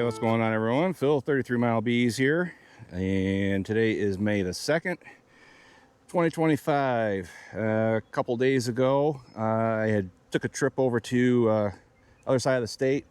what's going on, everyone? Phil, 33 Mile Bees here, and today is May the 2nd, 2025. A couple days ago, I took a trip over to other side of the state,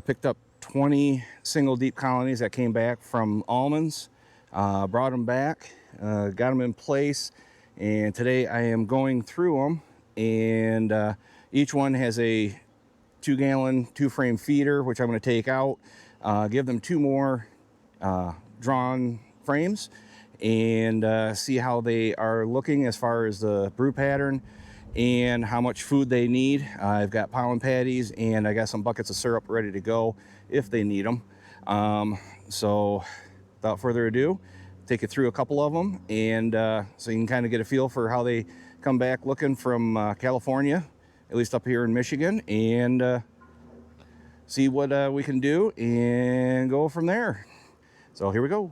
picked up 20 single deep colonies that came back from almonds, brought them back, got them in place, and today I am going through them, and each one has a 2-gallon 2-frame feeder, which I'm going to take out, give them 2 more drawn frames, and see how they are looking as far as the brew pattern and how much food they need. I've got pollen patties and I got some buckets of syrup ready to go if they need them. So without further ado, take you through a couple of them, and so you can kind of get a feel for how they come back looking from California, at least up here in Michigan, and see what we can do and go from there. So here we go.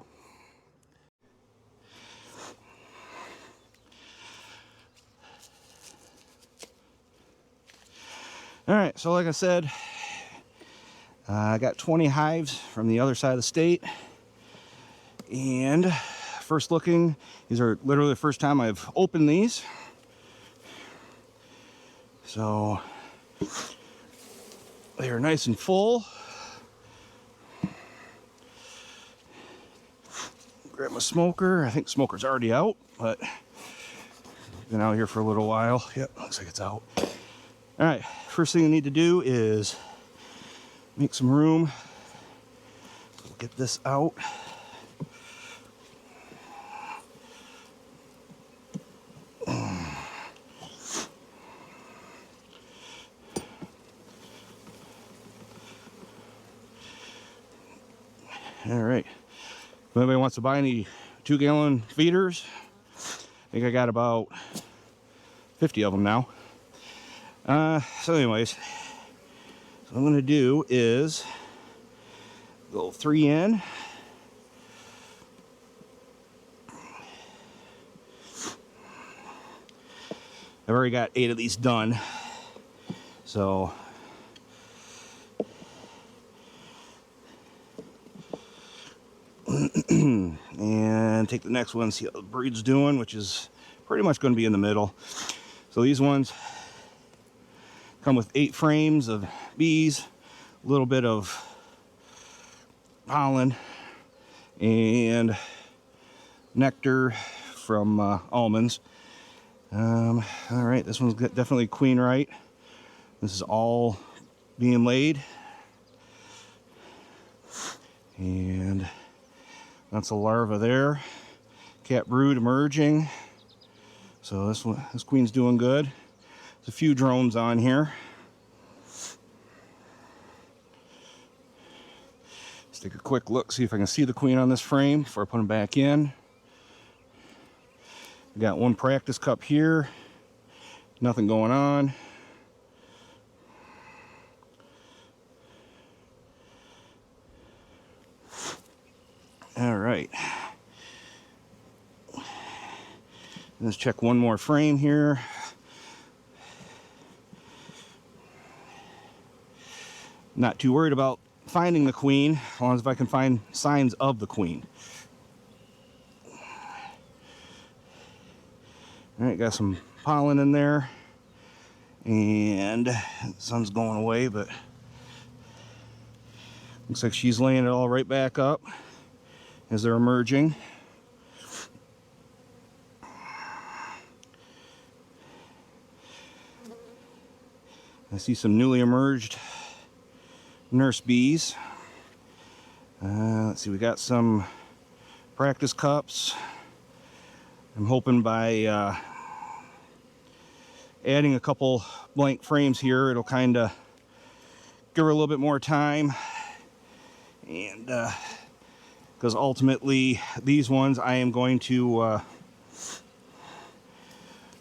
All right, so like I said, I got 20 hives from the other side of the state, and first looking, these are literally the first time I've opened these. So they are nice and full. Grab my smoker. I think the smoker's already out, but been out here for a little while. Yep, looks like it's out. All right, first thing I need to do is make some room. We'll get this out. All right, if anybody wants to buy any 2-gallon feeders, I think I got about 50 of them now. So anyways, what I'm gonna do is go 3 in. I've already got 8 of these done, so and take the next one, see how the breed's doing, which is pretty much going to be in the middle. So these ones come with 8 frames of bees, a little bit of pollen, and nectar from almonds. All right, this one's definitely queen right. This is all being laid, and that's a larva there. Cat brood emerging. So this queen's doing good. There's a few drones on here. Let's take a quick look, see if I can see the queen on this frame before I put them back in. We got 1 practice cup here. Nothing going on. All right. Let's check 1 more frame here. Not too worried about finding the queen, as long as I can find signs of the queen. All right, got some pollen in there, and the sun's going away, but looks like she's laying it all right back up as they're emerging. I see some newly emerged nurse bees. Let's see, we got some practice cups. I'm hoping by adding a couple blank frames here, it'll kind of give her a little bit more time, and because ultimately these ones I am going to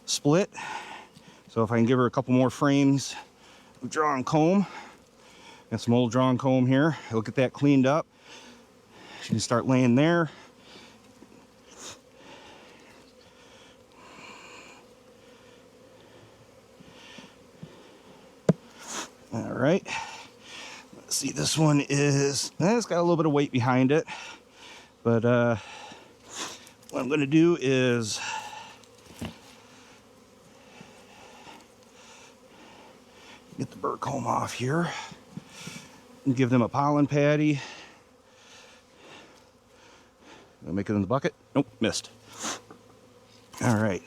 split. So if I can give her a couple more frames of drawn comb, got some old drawn comb here, I'll get that cleaned up. She can start laying there. All right, let's see, this one is, it's got a little bit of weight behind it, but what I'm going to do is get the bird comb off here and give them a pollen patty. I'll make it in the bucket. Nope, missed. All right.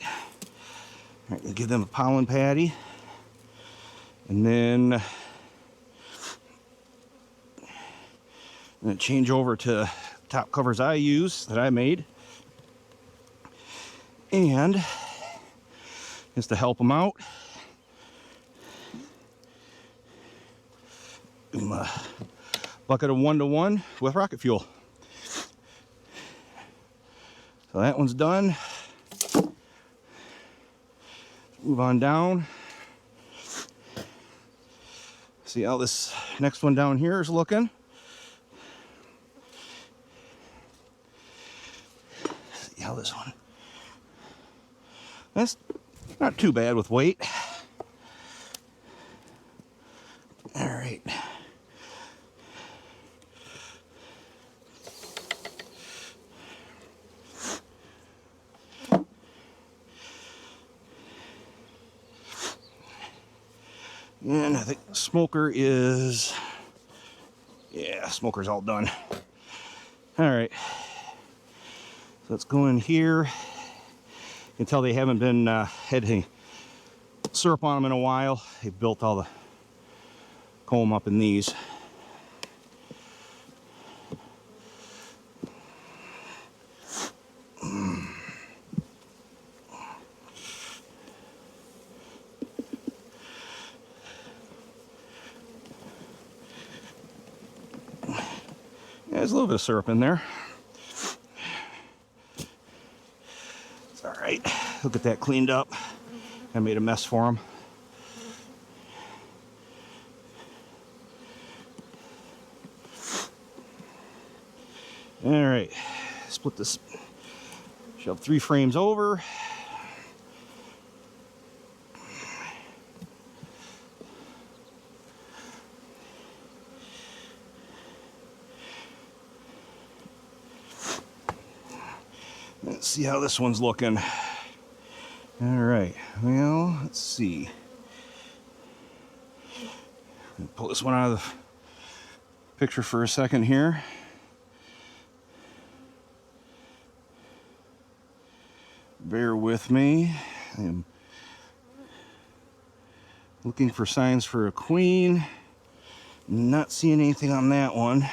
All right, give them a pollen patty, and then I'm going to change over to top covers I use that I made, and just to help them out, give them a bucket of 1-to-1 with rocket fuel. So that one's done. Move on down. See how this next one down here is looking. See how this one. That's not too bad with weight. All right. And I think smoker is, yeah, smoker's all done. All right, so let's go in here. You can tell they haven't been had any syrup on them in a while. They've built all the comb up in these. There's a little bit of syrup in there. It's all right. We'll get that cleaned up. I made a mess for them. All right. Split this. Shove 3 frames over. Let's see how this one's looking. All right, well, let's see. Pull this one out of the picture for a second here. Bear with me. I am looking for signs for a queen. Not seeing anything on that one.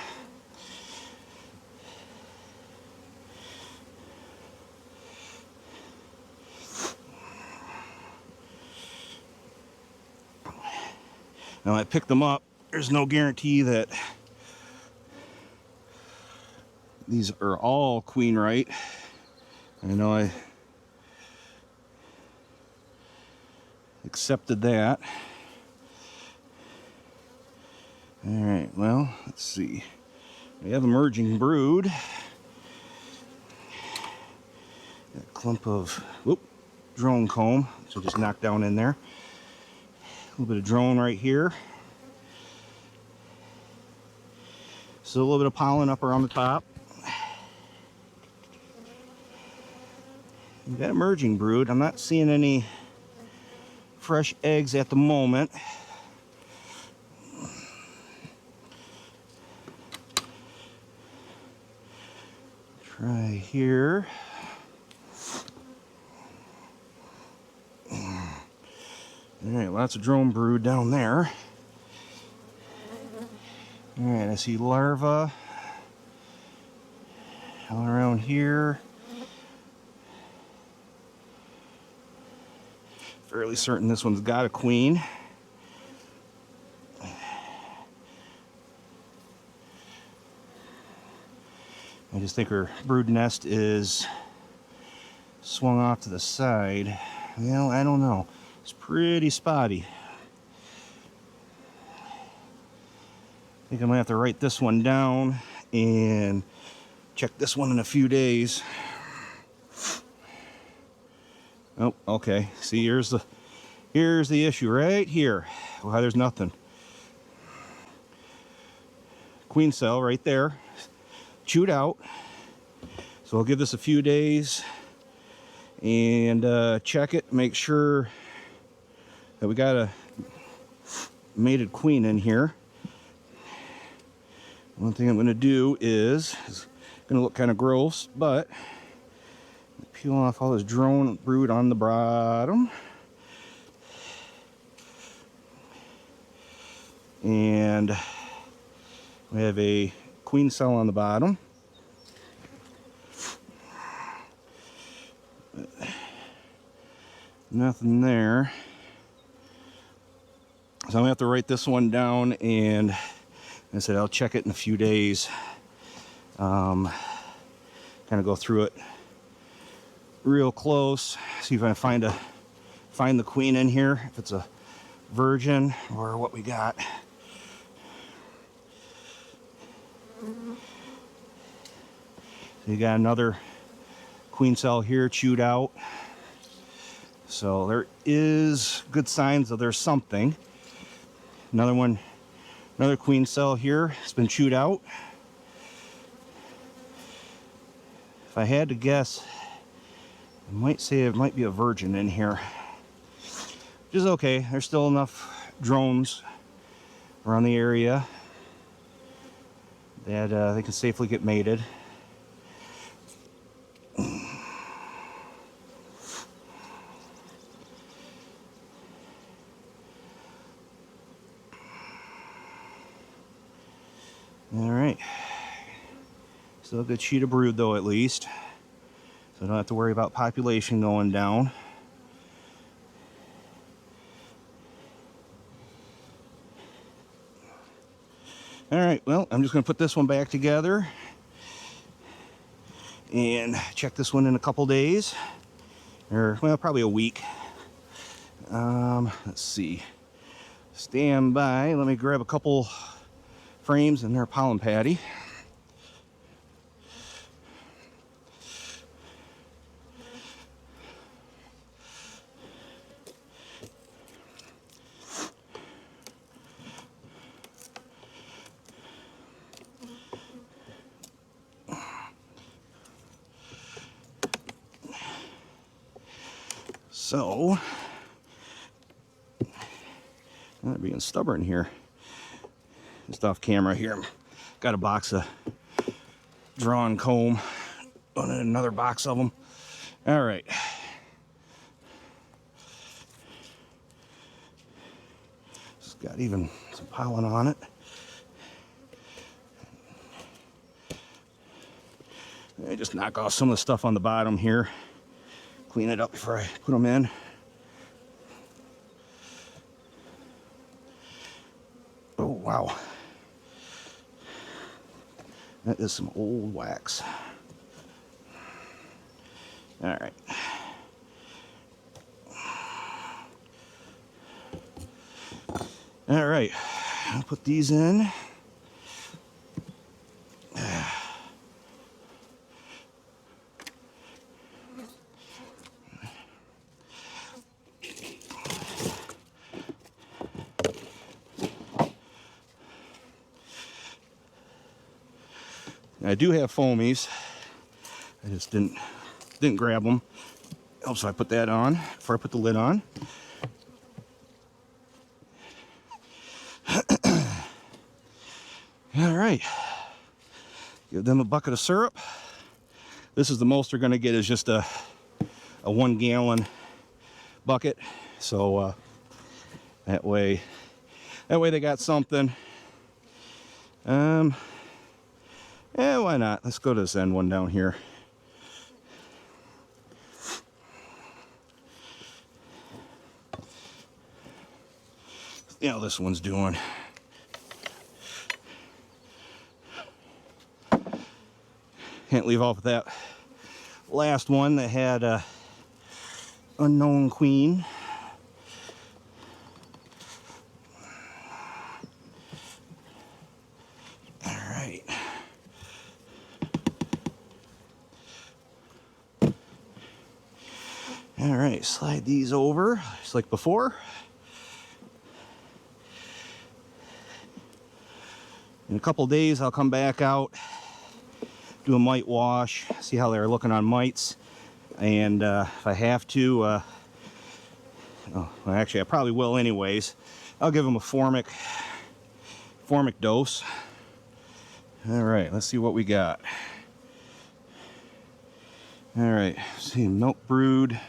Now I picked them up. There's no guarantee that these are all queen right. I know I accepted that. All right, well, let's see. We have emerging brood. Got a clump of drone comb, so just knock down in there. A little bit of drone right here. So a little bit of pollen up around the top. We've got emerging brood. I'm not seeing any fresh eggs at the moment. Try here. All right, lots of drone brood down there. All right, I see larvae all around here. Fairly certain this one's got a queen. I just think her brood nest is swung off to the side. Well, I don't know. It's pretty spotty. I think I'm gonna have to write this one down and check this one in a few days. Oh, okay. See, here's the issue right here. Well, there's nothing. queen cell right there, chewed out. So I'll give this a few days and check it, make sure that we got a mated queen in here. One thing I'm going to do is going to look kind of gross, but peel off all this drone brood on the bottom. And we have a queen cell on the bottom. Nothing there. So I'm gonna have to write this one down, and I said I'll check it in a few days. Kind of go through it real close, see if I find the queen in here, if it's a virgin or what we got. So you got another queen cell here chewed out. So there is good signs that there's something. Another one, another queen cell here. It's been chewed out. If I had to guess, I might say it might be a virgin in here. Which is okay. There's still enough drones around the area that they can safely get mated. Alright, still a good sheet of brood though, at least, so I don't have to worry about population going down. Alright, well, I'm just going to put this one back together and check this one in a couple days, or well, probably a week. Let's see, stand by, let me grab a couple frames and their pollen patty. So, I'm being stubborn here. Just off camera here. Got a box of drawn comb. On another box of them. All right. It's got even some pollen on it. I just knock off some of the stuff on the bottom here. Clean it up before I put them in. Oh, wow. That is some old wax. All right. All right. I'll put these in. I do have foamies. I just didn't grab them. Oh, so I put that on before I put the lid on. All right. Give them a bucket of syrup. This is the most they're going to get, is just a 1 gallon bucket. So that way they got something. Yeah, why not? Let's go to this end one down here. See how this one's doing. Can't leave off with that last one that had a unknown queen. All right. All right, slide these over just like before. In a couple days, I'll come back out, do a mite wash, see how they're looking on mites, and if I have to, well, actually I probably will anyways, I'll give them a formic dose. All right, let's see what we got. All right, see, milk brood,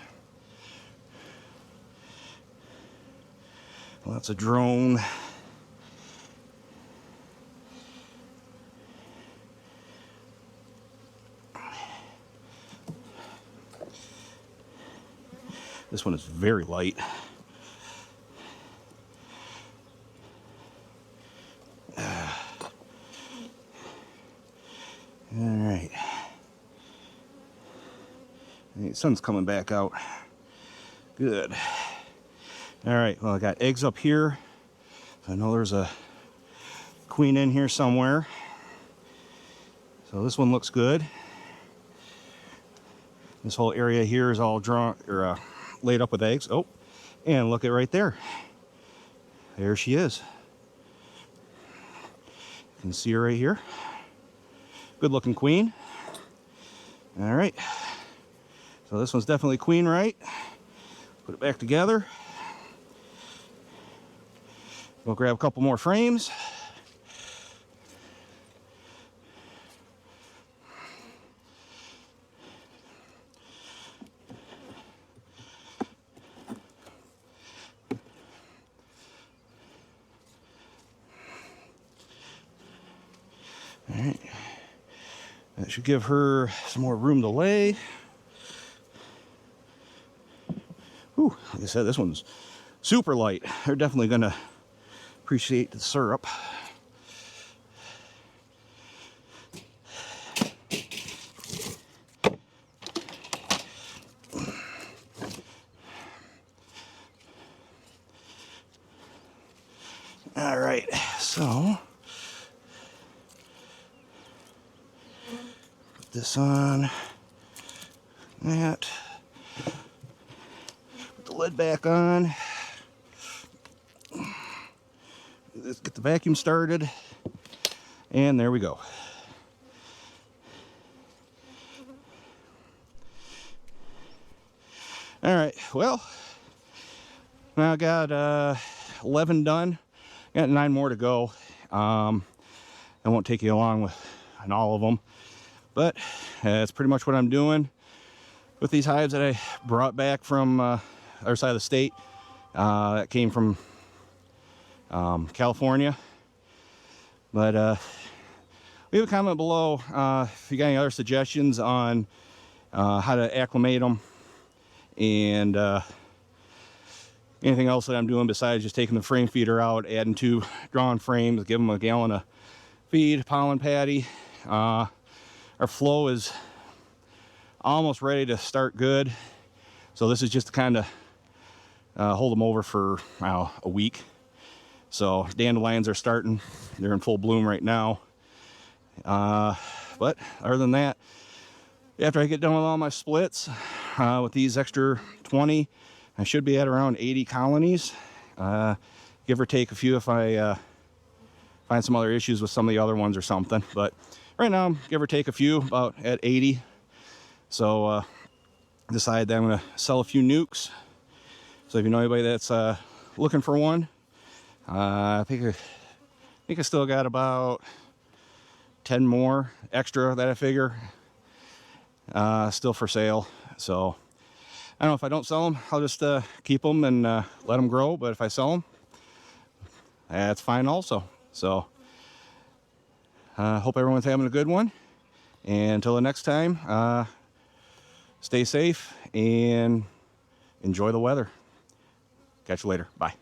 lots of drone. This one is very light. All right. The sun's coming back out. Good. All right, well, I got eggs up here. I know there's a queen in here somewhere. So this one looks good. This whole area here is all drawn or laid up with eggs. Oh, and look at right there. There she is. You can see her right here. Good looking queen. All right. So this one's definitely queen, right? Put it back together. We'll grab a couple more frames. All right. That should give her some more room to lay. Whew, like I said, this one's super light. They're definitely gonna appreciate the syrup. All right, so put this on that. Put the lid back on. Let's get the vacuum started, and there we go. All right, well, now I got 11 done. Got 9 more to go. I won't take you along on all of them, but that's pretty much what I'm doing with these hives that I brought back from other side of the state. That came from California. But leave a comment below if you got any other suggestions on how to acclimate them, and anything else that I'm doing besides just taking the frame feeder out, adding 2 drawn frames, give them a gallon of feed, pollen patty. Our flow is almost ready to start good, so this is just to kind of hold them over for a week. So dandelions are starting, they're in full bloom right now. But other than that, after I get done with all my splits with these extra 20, I should be at around 80 colonies, give or take a few if I find some other issues with some of the other ones or something. But right now, I'm give or take a few, about at 80. So decided that I'm going to sell a few nukes. So if you know anybody that's looking for one, I think I still got about 10 more extra that I figure still for sale. So I don't know, if I don't sell them, I'll just keep them and let them grow. But if I sell them, that's fine also. So hope everyone's having a good one. And until the next time, stay safe and enjoy the weather. Catch you later. Bye.